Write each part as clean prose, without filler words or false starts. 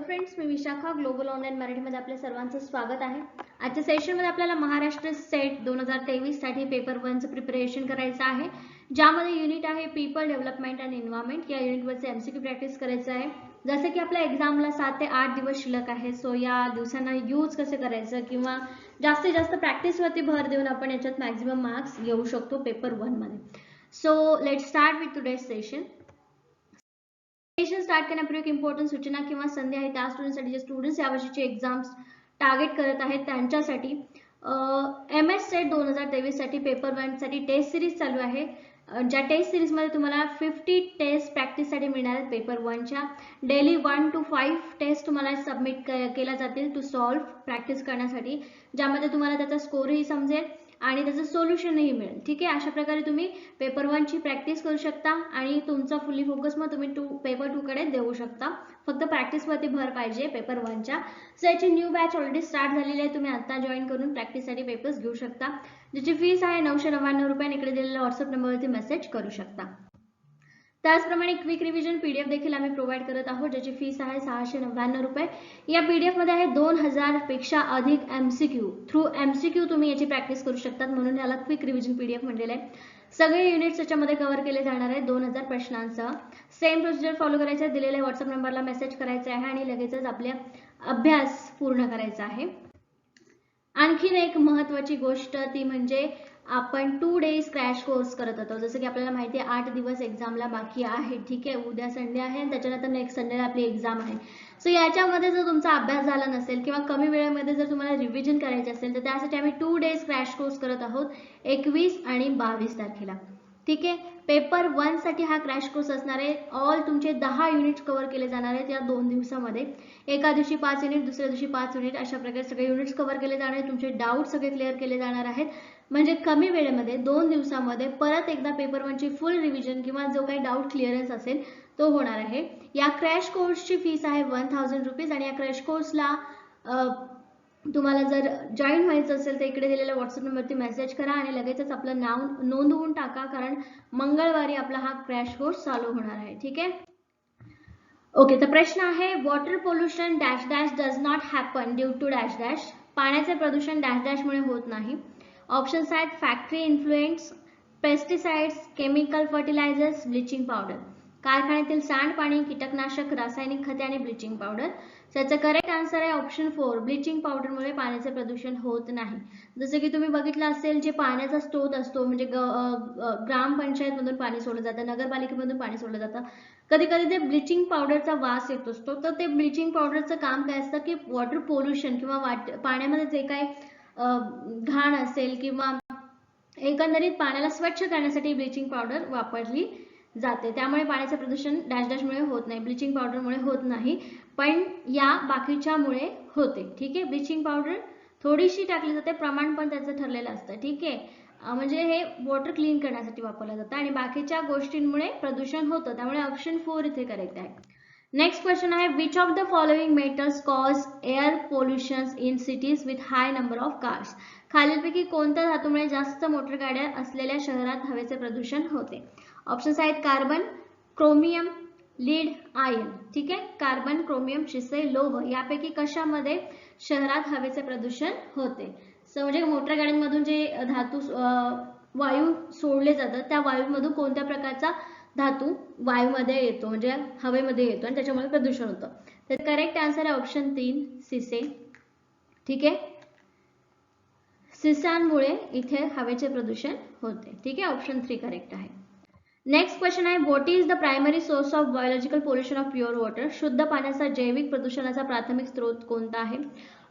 Hello friends, मी Vishakha global online मराठीमध्ये आपल्या सर्वांचं स्वागत आहे. आजच्या सेशनमध्ये आपल्याला महाराष्ट्र सेट 2023 साठी पेपर 1चं प्रिपरेशन करायचं आहे, ज्यामध्ये युनिट आहे पीपल डेव्हलपमेंट अँड एन्व्हायरमेंट. या युनिटवरचे एमसीक्यू प्रॅक्टिस करायचं आहे. जसं की आपल्या एक्झामला 7 ते 8 दिवस शिल्लक आहे, सो या दिवसांना यूज कसं करायचं किंवा जास्तीत जास्त प्रॅक्टिसवरती भर देऊन आपण याच्यात मॅक्झिमम मार्क्स घेऊ शकतो पेपर 1 मध्ये. So let's start with today's session. Session start करण्यापूर्वी एक इम्पॉर्टंट सूचना किंवा संधी आहे त्या स्टुडंटसाठी जे स्टुडंट्स यावर्षीचे एक्झाम्स टार्गेट करत आहेत त्यांच्यासाठी MS सेट 2023 साठी पेपर 1 साठी टेस्ट सिरीज चालू आहे. ज्या टेस्ट सिरीज मध्ये तुम्हाला 50 टेस्ट प्रॅक्टिस साठी मिळणार आहेत. पेपर 1 च्या डेली 1 to 5 टेस्ट तुम्हाला सबमिट केल्या जातील टू सॉल्व्ह प्रॅक्टिस करण्यासाठी, ज्यामध्ये तुम्हाला त्याचा स्कोरही समजेल आणि त्याचं सोल्युशनही मिळेल. ठीक आहे, अशा प्रकारे तुम्ही पेपर 1 ची प्रॅक्टिस करू शकता आणि तुमचा फुल्ली फोकस मग तुम्ही पेपर 2 कडे देऊ शकता. फक्त प्रॅक्टिस वरती भर पाहिजे पेपर 1 च्या. सो याची न्यू बॅच ऑलरेडी स्टार्ट झालेली आहे. तुम्ही आता जॉईन करून प्रॅक्टिस साठी पेपर्स घेऊ शकता. ज्याची फीस आहे 999 रुपये आणि इकडे दिलेल्या व्हॉट्सअप नंबरवरती मेसेज करू शकता. त्याचप्रमाणे क्विक रिव्हिजन पीडीएफ देखील आम्ही प्रोव्हाइड करत आहोत, ज्याची फीस आहे 699 रुपये. या पीडीएफ मध्ये आहे 2000 पेक्षा अधिक एमसीक्यू. थ्रू एमसीक्यू तुम्ही याची प्रॅक्टिस करू शकतात, म्हणून याला क्विक रिव्हिजन पीडीएफ म्हटलेलं आहे. सगळे युनिट्स याच्यामध्ये कव्हर केले जाणार आहेत 2000 प्रश्नांसह. सेम प्रोसिजर फॉलो करायचं आहे. दिलेल्या व्हॉट्सअप नंबरला मेसेज करायचा आहे आणि लगेचच आपल्या अभ्यास पूर्ण करायचा आहे. आणखीन एक महत्त्वाची गोष्ट ती म्हणजे आपण 2 डेज क्रॅश कोर्स करत होतो. जसं की आपल्याला माहिती आहे 8 दिवस एक्झामला बाकी आहे. ठीक आहे, उद्या संडे आहे आणि त्याच्यानंतर नेक्स्ट संडेला आपली एक्झाम आहे. सो याच्यामध्ये जर तुमचा अभ्यास झाला नसेल किंवा कमी वेळेमध्ये जर तुम्हाला रिव्हिजन करायचे असेल तर त्यासाठी आम्ही 2 डेज क्रॅश कोर्स करत आहोत 21 आणि 22 तारखेला. ठीक आहे, पेपर 1 साठी हा क्रॅश कोर्स असणार आहे. ऑल तुमचे 10 युनिट्स कव्हर केले जाणार आहेत या 2 दिवसामध्ये. एका दिवशी 5 युनिट, दुसऱ्या दिवशी 5 युनिट, अशा प्रकारे सगळे युनिट्स कव्हर केले जाणार आहेत. तुमचे डाऊट सगळे क्लिअर केले जाणार आहेत. म्हणजे कमी वेळेमध्ये 2 दिवसामध्ये परत एकदा पेपर 1 ची फुल रिव्हिजन किंवा जो काही डाऊट क्लिअरन्स असेल तो होणार आहे. या क्रॅश कोर्सची फीस आहे 1000 रुपीज आणि या क्रॅश कोर्सला तुम्हाला जर जॉईन व्हायचं असेल तर इकडे दिलेल्या व्हॉट्सअप नंबरवरती मेसेज करा आणि लगेचच आपलं नाव नोंदवून टाका, कारण मंगळवारी आपला हा क्रॅश कोर्स चालू होणार आहे. ठीक आहे, ओके. तर प्रश्न आहे water pollution dash dash does not happen due to dash dash. पाण्याचे प्रदूषण डॅश डॅश मुळे होत नाही. ऑप्शन्स आहेत factory influence, pesticides, chemical fertilisers, bleaching powder. कारखान्यातील सांडपाणी, कीटकनाशक, रासायनिक खते आणि ब्लिचिंग पावडर. त्याचा करेक्ट आन्सर आहे ऑप्शन 4, ब्लिचिंग पावडरमुळे पाण्याचे प्रदूषण होत नाही. जसं की तुम्ही बघितलं असेल, जे पाण्याचा स्रोत असतो म्हणजे ग्रामपंचायत मधून पाणी सोडलं जातं, नगरपालिकेमधून पाणी सोडलं जातं, कधी कधी ते ब्लिचिंग पावडरचा वास येत असतो. तर ते ब्लिचिंग पावडरचं काम काय असतं की वॉटर पोल्युशन किंवा पाण्यामध्ये जे काही घाण असेल किंवा एकंदरीत पाण्याला स्वच्छ करण्यासाठी ब्लिचिंग पावडर वापरली जाते. त्यामुळे पाण्याचे प्रदूषण डॅश डॅश मुळे होत नाही, ब्लिचिंग पावडर मुळे होत नाही, पण या बाकीच्यामुळे होते. ठीक आहे, ब्लिचिंग पावडर थोडीशी टाकली जाते, प्रमाण पण त्याचं ठरलेलं असतं. ठीक आहे, म्हणजे हे वॉटर क्लीन करण्यासाठी वापरलं जातं आणि बाकीच्या गोष्टींमुळे प्रदूषण होतं. त्यामुळे ऑप्शन 4 इथे करेक्ट आहे. नेक्स्ट क्वेश्चन आहे which of the following metals cause air pollution in cities with high number of cars. खालीलपैकी कोणत्या धातूमुळे जास्त मोटर गाड्या असलेल्या शहरात हवेचे प्रदूषण होते. ऑप्शन्स आहेत कार्बन, क्रोमियम, लीड, आयर्न. ठीक आहे, कार्बन, क्रोमियम, शिसे, लोह यापैकी कशामध्ये शहरात हवेचे प्रदूषण होते. सो म्हणजे मोटर गाड्यांमधून जे धातू वायू सोडले जातात त्या वायूमधून कोणत्या प्रकारचा धातू वायूमध्ये येतो म्हणजे हवेमध्ये येतो आणि त्याच्यामुळे प्रदूषण होतं. तर करेक्ट आन्सर आहे ऑप्शन 3, शिसे. ठीक आहे, शिसांमुळे इथे हवेचे प्रदूषण होते. ठीक आहे, ऑप्शन 3 करेक्ट आहे. नेक्स्ट क्वेश्चन आहे what is the primary source of biological pollution of pure water. शुद्ध पाण्याचा जैविक प्रदूषणाचा प्राथमिक स्रोत कोणता आहे.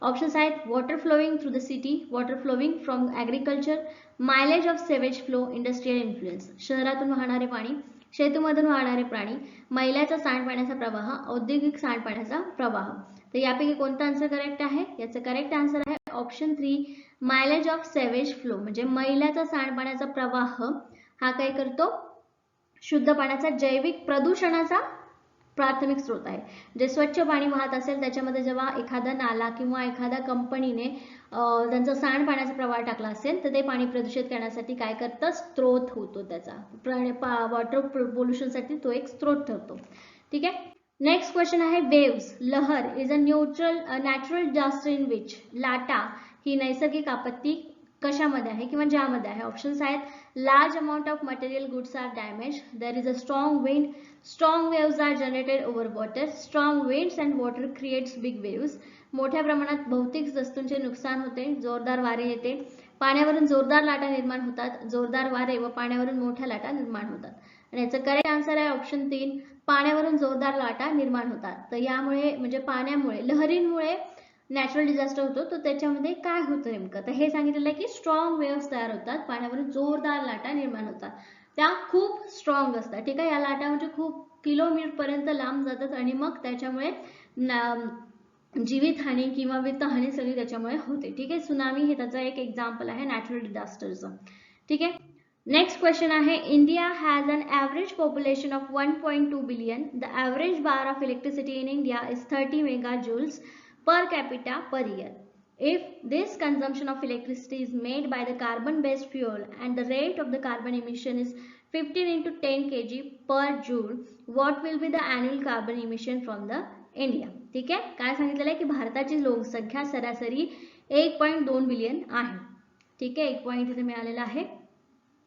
ऑप्शन्स आहेत water flowing through the city, water flowing from agriculture, mileage of sewage flow, industrial influence. शहरातून वाहणारे पाणी, शेतीमधून वाहणारे प्राणी, मैलाचा सांडपाण्याचा प्रवाह, औद्योगिक सांडपाण्याचा प्रवाह. तर यापैकी कोणता आन्सर करेक्ट आहे. याचं करेक्ट आन्सर आहे option 3, mileage of sewage flow. म्हणजे मैलाचा सांडपाण्याचा प्रवाह हा काय करतो, शुद्ध पाण्याचा जैविक प्रदूषणाचा प्राथमिक स्रोत आहे. जे स्वच्छ पाणी वाहत असेल त्याच्यामध्ये जेव्हा एखादा नाला किंवा एखाद्या कंपनीने त्यांचा सांडपाण्याचा प्रवाह टाकला असेल तर ते पाणी प्रदूषित करण्यासाठी काय करतं, स्रोत होतो त्याचा. वॉटर पोल्युशनसाठी तो एक स्रोत ठरतो. ठीक आहे, नेक्स्ट क्वेश्चन आहे वेव्स, लहर is a natural disaster in which. लाटा ही नैसर्गिक आपत्ती कशामध्ये आहे किंवा ज्यामध्ये आहे. ऑप्शन्स आहेत large amount of material goods are damage, there is a strong wind, strong waves are generated over water, strong winds and water creates big waves. मोठ्या प्रमाणात भौतिक वस्तूंचे नुकसान होते, जोरदार वारे येते, पाण्यावरून जोरदार लाटा निर्माण होतात, जोरदार वारे व पाण्यावरून मोठ्या लाटा निर्माण होतात. आणि याचं करेक्ट आन्सर आहे ऑप्शन 3, पाण्यावरून जोरदार लाटा निर्माण होतात. तर यामुळे म्हणजे पाण्यामुळे, लहरींमुळे नॅचरल डिझास्टर होतो. तर त्याच्यामध्ये काय होतं नेमकं, तर हे सांगितलेलं आहे की स्ट्रॉंग वेव्स तयार होतात, पाण्यावरून जोरदार लाटा निर्माण होतात, त्या खूप स्ट्रॉंग असतात. ठीक आहे, या लाटा म्हणजे खूप किलोमीटर पर्यंत लांब जातात आणि मग त्याच्यामुळे जीवितहानी किंवा वित्तहानी सगळी त्याच्यामुळे होते. ठीक आहे, सुनामी हे त्याचं एक एक्झाम्पल आहे नॅचरल डिझास्टरचं. ठीक आहे, नेक्स्ट क्वेश्चन आहे India has an average population of 1.2 billion. The average bar of electricity in India is 30 megajoules per capita per year. If this consumption of electricity is made by the carbon-based fuel and the rate of the carbon emission is 15 into 10 kg per joule, what will be the annual carbon emission from the India? ठीक आहे, काय सांगितलेलं आहे की भारताची लोकसंख्या सरासरी 1.2 billion आहे. ठीक आहे, 1 पॉइंट इथे मिळालेला आहे.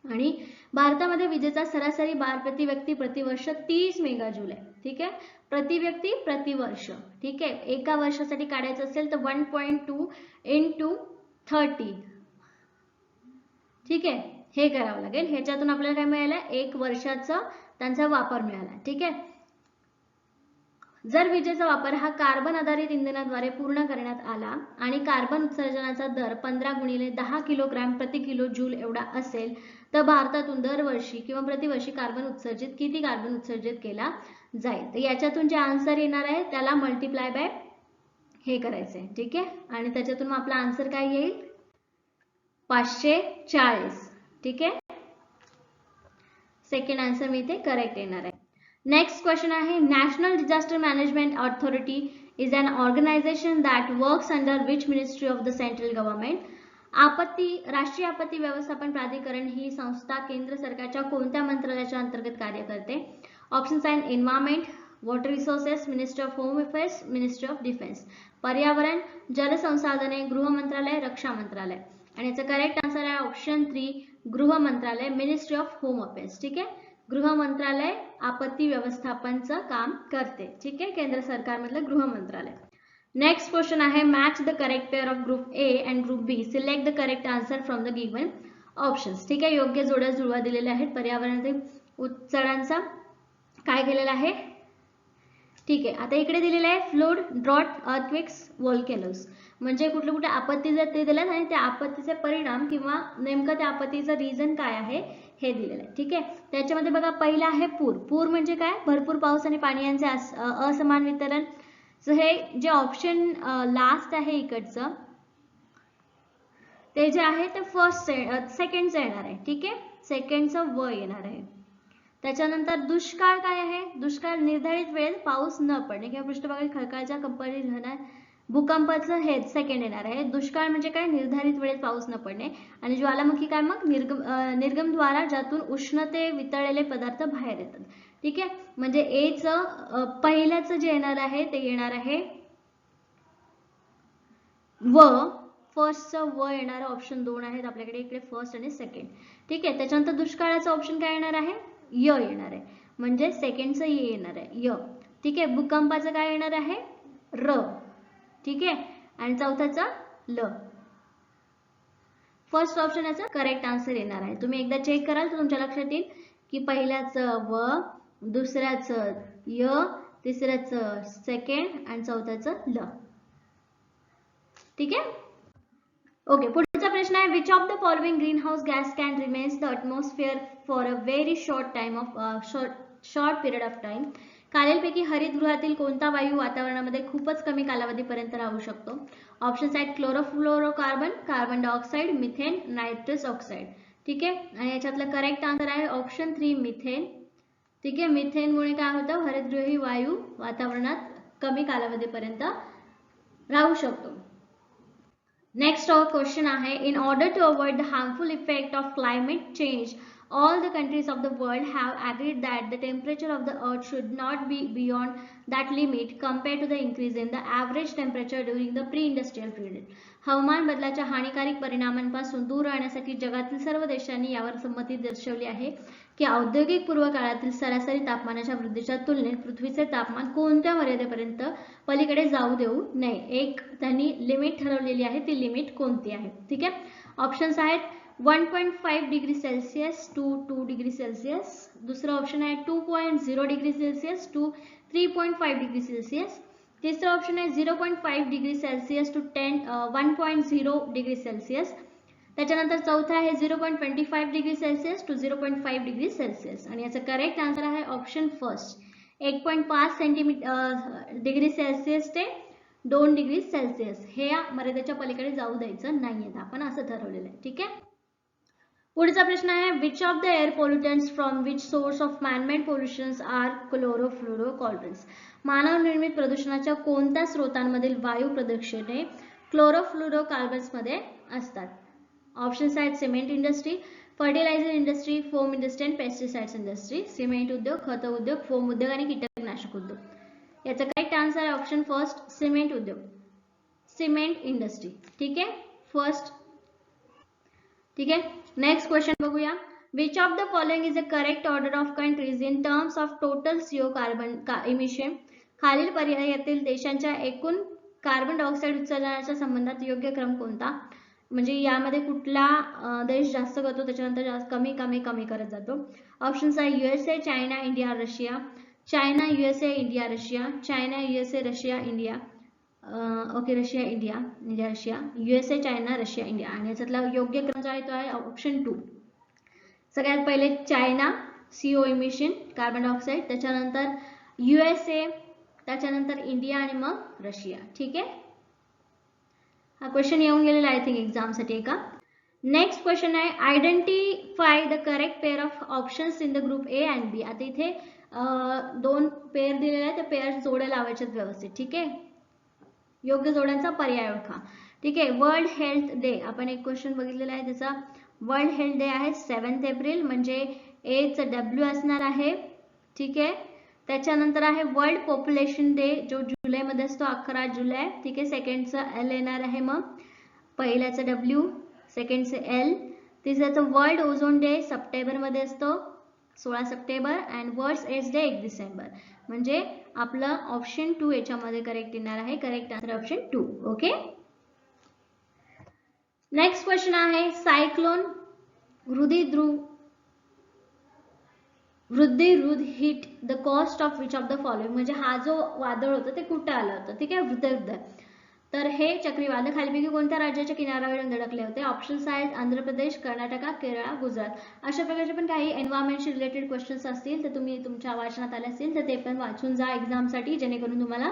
आणि भारतामध्ये विजेचा सरासरी बार प्रति व्यक्ती प्रतिवर्ष 30 मेगाजूल आहे. ठीक आहे, प्रति व्यक्ती प्रतिवर्ष. ठीक आहे, एका वर्षासाठी काढायचं असेल तर 1.2 into 30. ठीक आहे, हे करावं लागेल. ह्याच्यातून आपल्याला काय मिळालं, एक वर्षाचा त्यांचा वापर मिळाला. ठीक आहे, जर विजेचा वापर हा कार्बन आधारित इंधनाद्वारे पूर्ण करण्यात आला आणि कार्बन उत्सर्जनाचा दर 15 गुणिले 10 किलोग्राम प्रति किलो जूल एवढा असेल तर भारतातून दरवर्षी किंवा प्रतिवर्षी किती कार्बन उत्सर्जित केला जाईल. तर याच्यातून जे आन्सर येणार आहे त्याला मल्टिप्लाय बाय हे करायचं आहे. ठीक आहे, आणि त्याच्यातून मग आपला आन्सर काय येईल, 540. ठीक आहे, सेकंड आन्सर मी इथे करेक्ट येणार आहे. नेक्स्ट क्वेश्चन आहे National Disaster Management Authority is an organisation that works under which ministry of the central government. राष्ट्रीय आपत्ती व्यवस्थापन प्राधिकरण ही संस्था केंद्र सरकारच्या कोणत्या मंत्रालयाच्या अंतर्गत कार्य करते. ऑप्शन्स आहेत environment, water resources, ministry of home affairs, ministry of defence. पर्यावरण, जलसंसाधने, गृह मंत्रालय, रक्षा मंत्रालय. आणि याचं करेक्ट आन्सर आहे ऑप्शन 3, गृह मंत्रालय, मिनिस्ट्री ऑफ होम अफेअर्स. ठीक आहे, गृह मंत्रालय आपत्ती व्यवस्थापनचं काम करते. ठीक आहे, केंद्र सरकारमधलं गृह मंत्रालय. नेक्स्ट क्वेश्चन आहे match the correct pair of group A and group B, select the correct answer from the given options. ठीक आहे, योग्य जोड्या जुळवा दिलेल्या आहेत. पर्यावरणातील उत्सळांचा काय केलेला आहे. ठीक आहे, आता इकडे दिलेलं आहे फ्लूड, ड्रॉट, अर्थक्वेक्स, व्होल्केनोज. म्हणजे कुठले कुठे आपत्ती जर ते दिल्यात आणि त्या आपत्तीचे परिणाम किंवा नेमकं त्या आपत्तीचं रिझन काय आहे हे दिलेलं आहे. ठीक आहे, त्याच्यामध्ये बघा पहिला आहे पूर. पूर म्हणजे काय, भरपूर पाऊस आणि पाणी यांचे असमान वितरण. सो हे जे ऑप्शन लास्ट आहे इकडचं ते जे आहे ते सेकंडचं येणार आहे. ठीक आहे, सेकंडचं व येणार आहे. त्याच्यानंतर दुष्काळ काय आहे, दुष्काळ निर्धारित वेळेत पाऊस न पडणे किंवा पृष्ठभागातील खडकाळच्या कंपनी राहणार. भूकंपाचं हे सेकंड येणार आहे. दुष्काळ म्हणजे काय, निर्धारित वेळेत पाऊस न पडणे. आणि ज्वालामुखी काय, मग निर्गमद्वारा ज्यातून उष्णते वितळलेले पदार्थ बाहेर येतात. ठीक आहे, म्हणजे एचं पहिल्याचं जे येणार आहे ते येणार आहे व, फर्स्टचं व येणार आहे. ऑप्शन 2 आहेत आपल्याकडे इकडे, फर्स्ट आणि सेकंड. ठीक आहे, त्याच्यानंतर दुष्काळाचं ऑप्शन काय येणार आहे, य येणार आहे. म्हणजे सेकंडचं य येणार आहे, य. ठीक आहे, भूकंपाचं काय येणार आहे, र. ठीक आहे, आणि चौथ्याचं ल. फर्स्ट ऑप्शन याचा करेक्ट आन्सर येणार आहे. तुम्ही एकदा चेक कराल तर तुमच्या लक्षात येईल की पहिल्याचं व, दुसऱ्याचं य, तिसऱ्याचं सेकंड आणि चौथ्याचं ल. ठीक आहे, ओके. पुढचा प्रश्न आहे which of the following greenhouse gas can remains the atmosphere for a very short period of time. खालीलपैकी हरितगृहातील कोणता वायू वातावरणामध्ये खूपच कमी कालावधीपर्यंत राहू शकतो. ऑप्शन्स आहेत chlorofluorocarbon, carbon dioxide, methane, nitrous oxide. ठीक आहे, आणि याच्यातलं करेक्ट आन्सर आहे ऑप्शन 3, मिथेन. ठीक आहे, मिथेनमुळे काय होतं, हरितगृही वायू वातावरणात कमी कालावधीपर्यंत राहू शकतो. नेक्स्ट क्वेश्चन आहे in order to avoid the harmful effect of climate change All the countries of the world have agreed that the temperature of the earth should not be beyond that limit compared to the increase in the average temperature during the pre-industrial period. हवामान बदलाच्या हानिकारक परिणामांपासून दूर राहण्यासाठी जगातील सर्व देशांनी यावर संमती दर्शवली आहे की औद्योगिक पूर्व काळातील सरासरी तापमानाच्या वृद्धीच्या तुलनेत पृथ्वीचे तापमान कोणत्या मर्यादेपर्यंत पलीकडे जाऊ देऊ नये. एक त्यांनी लिमिट ठरवलेली आहे, ती लिमिट कोणती आहे. ठीक आहे. ऑप्शन्स आहेत 1.5 degree Celsius to 2 degree Celsius. दुसरा ऑप्शन आहे 2.0 degree Celsius to 3.5 degree Celsius. तिसरा ऑप्शन आहे 0.5 degree Celsius to 1.0 degree Celsius. त्याच्यानंतर चौथा आहे 0.25 degree Celsius to 0.5 degree Celsius. आणि याचा करेक्ट आन्सर आहे ऑप्शन फर्स्ट 1.5 डिग्री सेल्सियस ते 2 डिग्री सेल्सियस. हे या मर्यादेच्या पलीकडे जाऊ द्यायचं नाहीये, आपण असं ठरवलेलं आहे. ठीक आहे. पुढचा प्रश्न आहे which of the air pollutants from which source of manmade pollutions are chlorofluorocarbons. मानव निर्मित प्रदूषणाच्या कोणत्या स्रोतांमधील वायू प्रदूषणे क्लोरोफ्लोरोकार्बन्स मध्ये असतात. ऑप्शन्स आहेत cement industry, fertiliser industry, foam industry आणि पेस्टिसाइड्स इंडस्ट्री. सिमेंट उद्योग, खत उद्योग, फोम उद्योग आणि कीटकनाशक उद्योग. याचा करेक्ट आन्सर आहे ऑप्शन फर्स्ट सिमेंट उद्योग, सिमेंट इंडस्ट्री. ठीक आहे फर्स्ट. ठीक आहे. नेक्स्ट क्वेश्चन बघूया. Which of the following is a correct order of countries in terms of total CO carbon emission. खालील पर्यायातील देशांच्या एकूण कार्बन डायऑक्साइड उत्सर्जनाच्या संबंधात योग्य क्रम कोणता. म्हणजे यामध्ये कुठला देश जास्त करतो त्याच्यानंतर जास्त कमी कमी कमी करत जातो. ऑप्शन्स आहे USA, China, India, Russia. China, USA, India, Russia. China, USA, Russia, India. Okay Russia, India, India, Russia. USA, China, Russia, India. आणि याच्यातला योग्य क्रम जो आहे तो आहे ऑप्शन 2. सगळ्यात पहिले China CO emission carbon dioxide, त्याच्यानंतर USA, त्याच्यानंतर इंडिया आणि मग रशिया. ठीक आहे. हा क्वेश्चन येऊन गेलेला आय थिंक एक्झाम साठी का. नेक्स्ट क्वेश्चन आहे identify the correct pair of options in the group A and B. आता इथे दोन पेअर दिलेले आहेत, त्या पेअर जोड्या लावायच्यात व्यवस्थित. ठीक आहे. योग्य जोड्यांचा पर्याय ओळखा. ठीक आहे. वर्ल्ड हेल्थ डे आपण एक क्वेश्चन बघितलेला आहे त्याचा. वर्ल्ड हेल्थ डे आहे 7 एप्रिल, म्हणजे A चं W असणार आहे. ठीक आहे. त्याच्यानंतर आहे वर्ल्ड पॉप्युलेशन डे जो जुलैमध्ये असतो 11 जुलै. ठीक आहे. सेकंडचं L येणार आहे, मग पहिल्याचं W, सेकंडचं L. तिसऱ्याचं वर्ल्ड ओझोन डे सप्टेंबरमध्ये असतो 16 September and world AIDS day 1 December. म्हणजे आपलं ऑप्शन 2 याच्यामध्ये करेक्ट येणार आहे. Correct answer option 2. Okay. Next question आहे सायक्लोन वृद्धिरुध hit the coast of which of the following. म्हणजे हा जो वादळ होतं ते कुठं आलं होतं. ठीक आहे. वृद्धिरुध. तर हे चक्रीवादळ खालीपैकी कोणत्या राज्याच्या किनाऱ्यावर धडकले होते. ऑप्शन्स आहेत आंध्र प्रदेश, कर्नाटक, केरळ, गुजरात. अशा प्रकारचे पण काही एन्व्हायरमेंटशी रिलेटेड क्वेश्चन्स असतील तर तुम्ही तुमच्या वाचनात आले असतील तर ते पण वाचून जा एक्झामसाठी, जेणेकरून तुम्हाला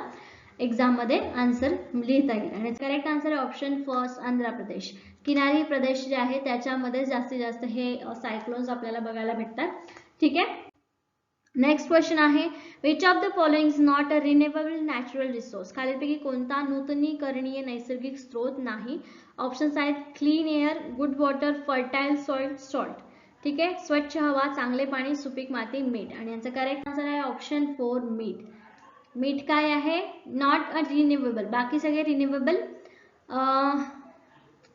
एक्झाम मध्ये आन्सर लिहिता येईल. आणि करेक्ट आन्सर आहे ऑप्शन फर्स्ट आंध्र प्रदेश. किनारी प्रदेश जे आहे त्याच्यामध्ये जास्तीत जास्त हे सायक्लोन्स आपल्याला बघायला भेटतात. ठीक आहे. नेक्स्ट क्वेश्चन आहे which of the following is not a renewable natural resource. खालीलपैकी कोणता नूतनीकरणीय नैसर्गिक स्रोत नाही. ऑप्शन्स आहेत clean air, good water, fertile soil, salt. ठीक आहे. स्वच्छ हवा, चांगले पाणी, सुपीक माती, मीठ. आणि यांचा करेक्ट आन्सर आहे ऑप्शन 4 मीठ. मीठ काय आहे नॉट अ रिन्युएबल. बाकी सगळे रिन्युएबल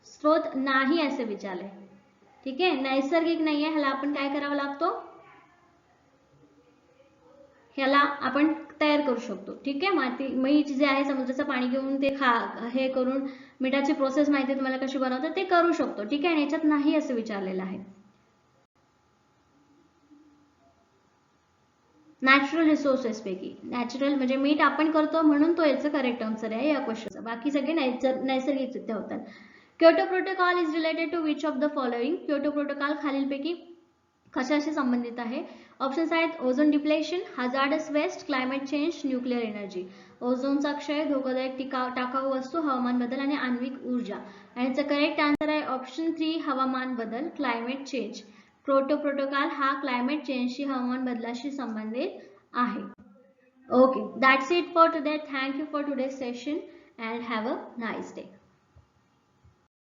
स्रोत नाही असे विचारले. ठीक आहे. नैसर्गिक नाही आहे, ह्याला आपण काय करावं लागतो, ह्याला आपण तयार करू शकतो. ठीक आहे. माती मीठ जे आहे समुद्राचं पाणी घेऊन ते हे करून मिठाची प्रोसेस माहिती तुम्हाला कशी बनवतात ते करू शकतो. ठीक आहे. आणि याच्यात नाही असं विचारलेलं आहे. नॅचरल रिसोर्सेस पैकी नॅचरल म्हणजे मीठ आपण करतो म्हणून तो याचं करेक्ट आन्सर आहे या क्वेश्चनचा. बाकी सगळे नैसर्गिकरित्या होतात. Kyoto protocol is related to which of the following. Kyoto protocol खालीलपैकी कशाशी संबंधित आहे. ऑप्शन्स आहेत ozone depletion, hazardous waste, climate change, nuclear energy. ओझोनचा क्षय, धोकादायक टाकाऊ वस्तू, हवामान बदल आणि आण्विक ऊर्जा. आणि याचा करेक्ट आन्सर आहे ऑप्शन 3 हवामान बदल, क्लायमेट चेंज. क्योटो प्रोटोकॉल हा क्लायमेट चेंजशी हवामान बदलाशी संबंधित आहे. Okay, that's it for today. Thank you for today session and have a nice day.